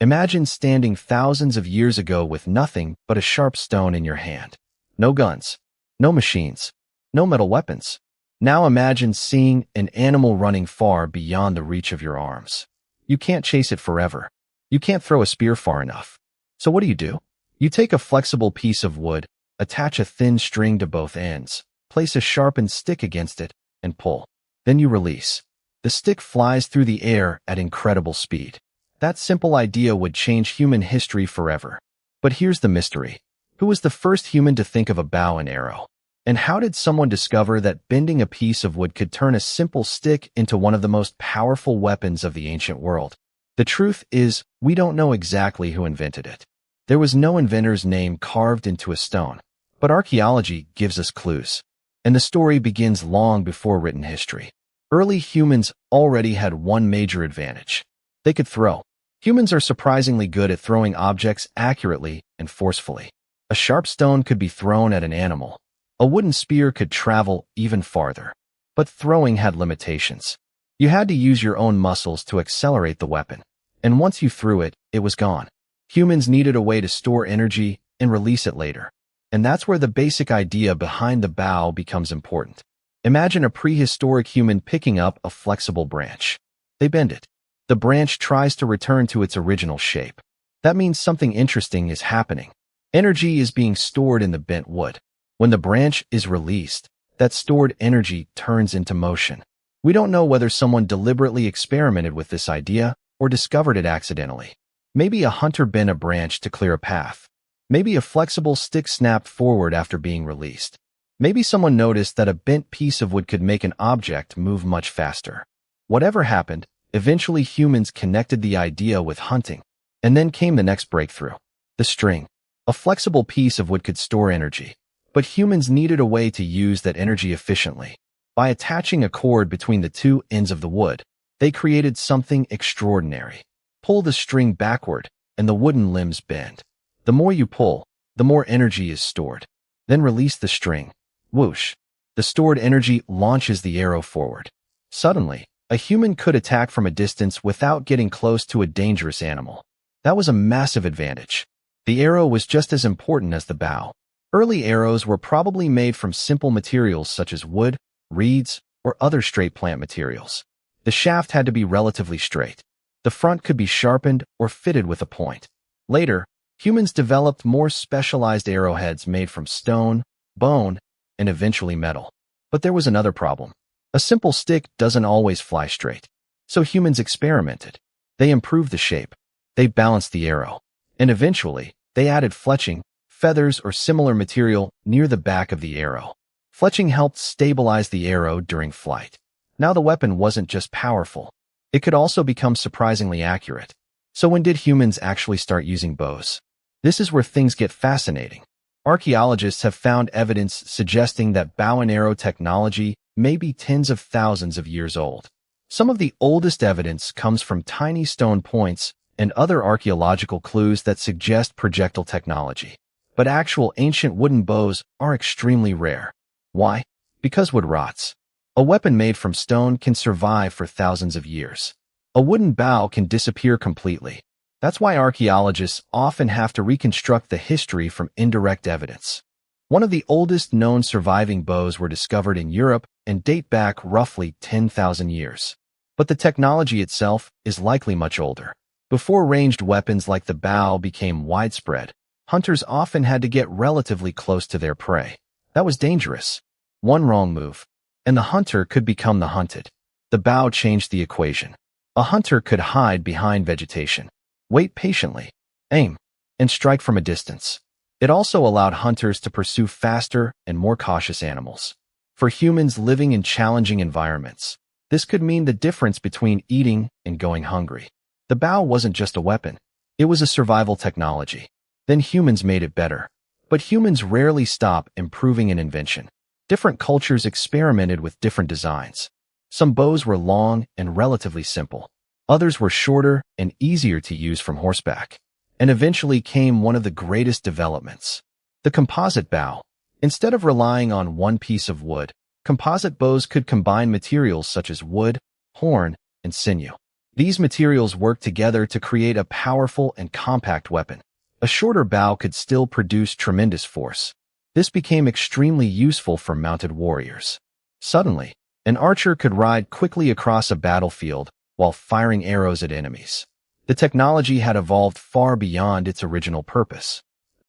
Imagine standing thousands of years ago with nothing but a sharp stone in your hand. No guns, no machines, no metal weapons. Now imagine seeing an animal running far beyond the reach of your arms. You can't chase it forever. You can't throw a spear far enough. So what do? You take a flexible piece of wood, attach a thin string to both ends, place a sharpened stick against it, and pull. Then you release. The stick flies through the air at incredible speed. That simple idea would change human history forever. But here's the mystery. Who was the first human to think of a bow and arrow? And how did someone discover that bending a piece of wood could turn a simple stick into one of the most powerful weapons of the ancient world? The truth is, we don't know exactly who invented it. There was no inventor's name carved into a stone. But archaeology gives us clues. And the story begins long before written history. Early humans already had one major advantage. They could throw. Humans are surprisingly good at throwing objects accurately and forcefully. A sharp stone could be thrown at an animal. A wooden spear could travel even farther. But throwing had limitations. You had to use your own muscles to accelerate the weapon. And once you threw it, it was gone. Humans needed a way to store energy and release it later. And that's where the basic idea behind the bow becomes important. Imagine a prehistoric human picking up a flexible branch. They bend it. The branch tries to return to its original shape. That means something interesting is happening. Energy is being stored in the bent wood. When the branch is released, that stored energy turns into motion. We don't know whether someone deliberately experimented with this idea or discovered it accidentally. Maybe a hunter bent a branch to clear a path. Maybe a flexible stick snapped forward after being released. Maybe someone noticed that a bent piece of wood could make an object move much faster. Whatever happened, eventually humans connected the idea with hunting. And then came the next breakthrough. The string. A flexible piece of wood could store energy. But humans needed a way to use that energy efficiently. By attaching a cord between the two ends of the wood, they created something extraordinary. Pull the string backward, and the wooden limbs bend. The more you pull, the more energy is stored. Then release the string. Whoosh. The stored energy launches the arrow forward. Suddenly, a human could attack from a distance without getting close to a dangerous animal. That was a massive advantage. The arrow was just as important as the bow. Early arrows were probably made from simple materials such as wood, reeds, or other straight plant materials. The shaft had to be relatively straight. The front could be sharpened or fitted with a point. Later, humans developed more specialized arrowheads made from stone, bone, and eventually metal. But there was another problem. A simple stick doesn't always fly straight. So humans experimented. They improved the shape. They balanced the arrow. And eventually, they added fletching, feathers, or similar material near the back of the arrow. Fletching helped stabilize the arrow during flight. Now the weapon wasn't just powerful. It could also become surprisingly accurate. So when did humans actually start using bows? This is where things get fascinating. Archaeologists have found evidence suggesting that bow and arrow technology may be tens of thousands of years old. Some of the oldest evidence comes from tiny stone points and other archaeological clues that suggest projectile technology. But actual ancient wooden bows are extremely rare. Why? Because wood rots. A weapon made from stone can survive for thousands of years. A wooden bow can disappear completely. That's why archaeologists often have to reconstruct the history from indirect evidence. One of the oldest known surviving bows were discovered in Europe and date back roughly 10,000 years. But the technology itself is likely much older. Before ranged weapons like the bow became widespread, hunters often had to get relatively close to their prey. That was dangerous. One wrong move, and the hunter could become the hunted. The bow changed the equation. A hunter could hide behind vegetation, wait patiently, aim, and strike from a distance. It also allowed hunters to pursue faster and more cautious animals. For humans living in challenging environments, this could mean the difference between eating and going hungry. The bow wasn't just a weapon. It was a survival technology. Then humans made it better. But humans rarely stop improving an invention. Different cultures experimented with different designs. Some bows were long and relatively simple. Others were shorter and easier to use from horseback. And eventually came one of the greatest developments, the composite bow. Instead of relying on one piece of wood, composite bows could combine materials such as wood, horn, and sinew. These materials worked together to create a powerful and compact weapon. A shorter bow could still produce tremendous force. This became extremely useful for mounted warriors. Suddenly, an archer could ride quickly across a battlefield while firing arrows at enemies. The technology had evolved far beyond its original purpose.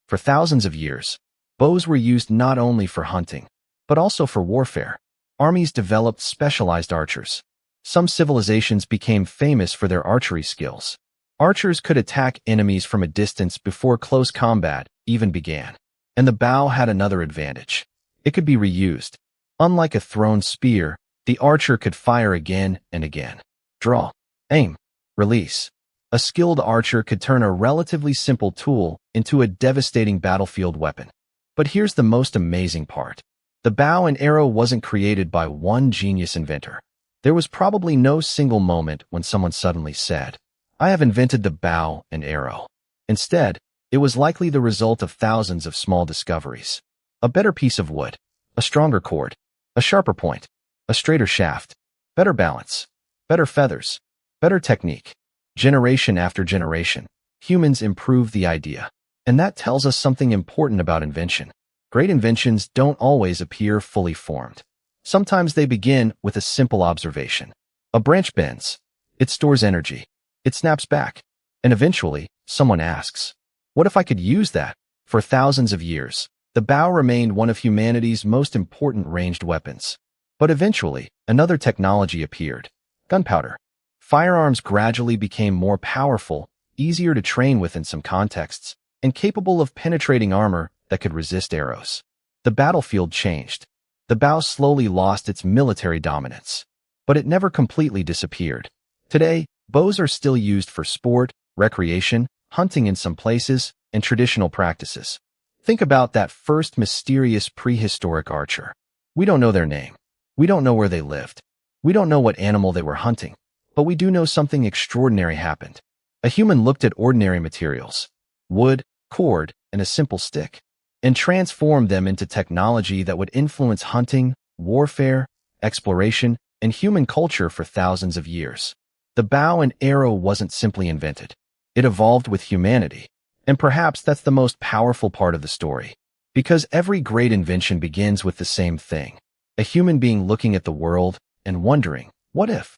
For thousands of years, bows were used not only for hunting, but also for warfare. Armies developed specialized archers. Some civilizations became famous for their archery skills. Archers could attack enemies from a distance before close combat even began. And the bow had another advantage. It could be reused. Unlike a thrown spear, the archer could fire again and again. Draw, aim, release. A skilled archer could turn a relatively simple tool into a devastating battlefield weapon. But here's the most amazing part. The bow and arrow wasn't created by one genius inventor. There was probably no single moment when someone suddenly said, "I have invented the bow and arrow." Instead, it was likely the result of thousands of small discoveries. A better piece of wood, a stronger cord, a sharper point, a straighter shaft, better balance, better feathers, better technique. Generation after generation, humans improved the idea. And that tells us something important about invention. Great inventions don't always appear fully formed. Sometimes they begin with a simple observation. A branch bends. It stores energy. It snaps back. And eventually, someone asks, what if I could use that? For thousands of years, the bow remained one of humanity's most important ranged weapons. But eventually, another technology appeared. Gunpowder. Firearms gradually became more powerful, easier to train with in some contexts, and capable of penetrating armor that could resist arrows. The battlefield changed. The bow slowly lost its military dominance. But it never completely disappeared. Today, bows are still used for sport, recreation, hunting in some places, and traditional practices. Think about that first mysterious prehistoric archer. We don't know their name. We don't know where they lived. We don't know what animal they were hunting. But we do know something extraordinary happened. A human looked at ordinary materials, wood, cord, and a simple stick, and transformed them into technology that would influence hunting, warfare, exploration, and human culture for thousands of years. The bow and arrow wasn't simply invented. It evolved with humanity. And perhaps that's the most powerful part of the story. Because every great invention begins with the same thing. A human being looking at the world and wondering, what if?